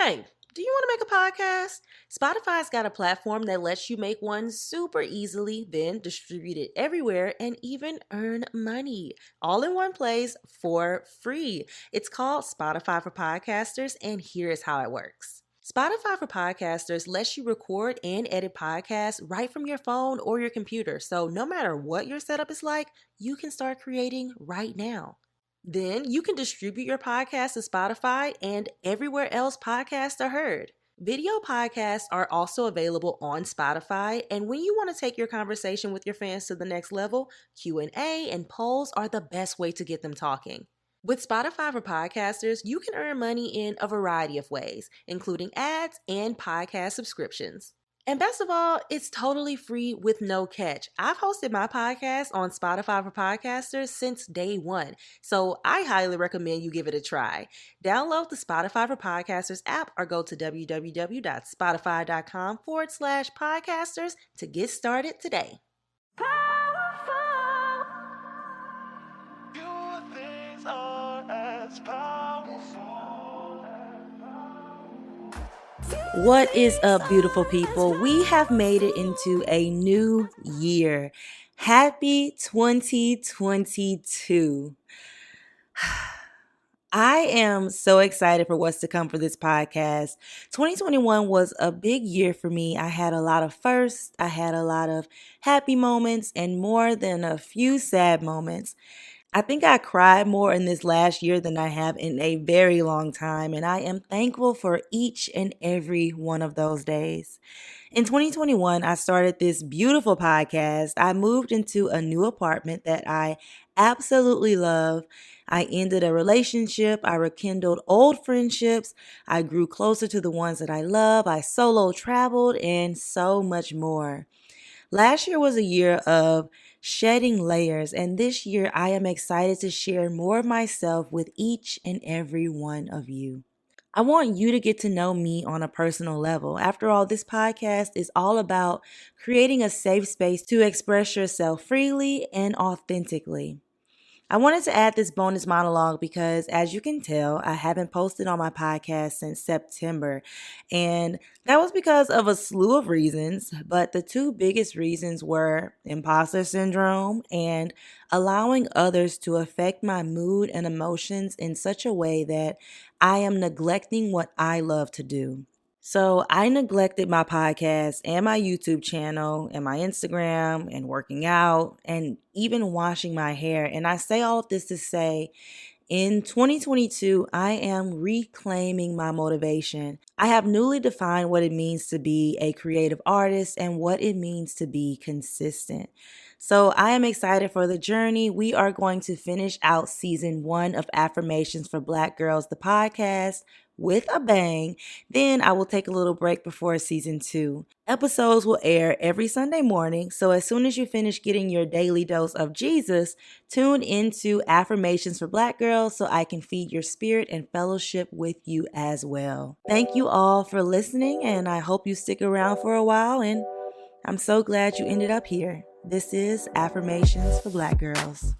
Hey, do you want to make a podcast? Spotify's got a platform that lets you make one super easily, then distribute it everywhere and even earn money all in one place for free. It's called Spotify for Podcasters, and here's how it works. Spotify for Podcasters lets you record and edit podcasts right from your phone or your computer. So no matter what your setup is like, you can start creating right now. Then you can distribute your podcast to Spotify and everywhere else podcasts are heard. Video podcasts are also available on Spotify, and when you want to take your conversation with your fans to the next level, Q&A and polls are the best way to get them talking. With Spotify for Podcasters, you can earn money in a variety of ways, including ads and podcast subscriptions. And best of all, it's totally free with no catch. I've hosted my podcast on Spotify for Podcasters since day one, so I highly recommend you give it a try. Download the Spotify for Podcasters app or go to www.spotify.com/podcasters to get started today. What is up, beautiful people? We have made it into a new year. Happy 2022. I am so excited for what's to come for this podcast. 2021 was a big year for me. I had a lot of firsts, I had a lot of happy moments, and more than a few sad moments. I think I cried more in this last year than I have in a very long time, and I am thankful for each and every one of those days. In 2021, I started this beautiful podcast. I moved into a new apartment that I absolutely love. I ended a relationship. I rekindled old friendships. I grew closer to the ones that I love. I solo traveled and so much more. Last year was a year of shedding layers, and this year I am excited to share more of myself with each and every one of you. I want you to get to know me on a personal level. After all, this podcast is all about creating a safe space to express yourself freely and authentically. I wanted to add this bonus monologue because, as you can tell, I haven't posted on my podcast since September. And that was because of a slew of reasons, but the two biggest reasons were imposter syndrome and allowing others to affect my mood and emotions in such a way that I am neglecting what I love to do. So I neglected my podcast and my YouTube channel and my Instagram and working out and even washing my hair. And I say all of this to say, in 2022, I am reclaiming my motivation. I have newly defined what it means to be a creative artist and what it means to be consistent. So I am excited for the journey. We are going to finish out season 1 of Affirmations for Black Girls, the podcast, with a bang. Then I will take a little break before season 2. Episodes will air every Sunday morning, so as soon as you finish getting your daily dose of Jesus, tune into Affirmations for Black Girls so I can feed your spirit and fellowship with you as well. Thank you all for listening, and I hope you stick around for a while, and I'm so glad you ended up here. This is Affirmations for Black Girls.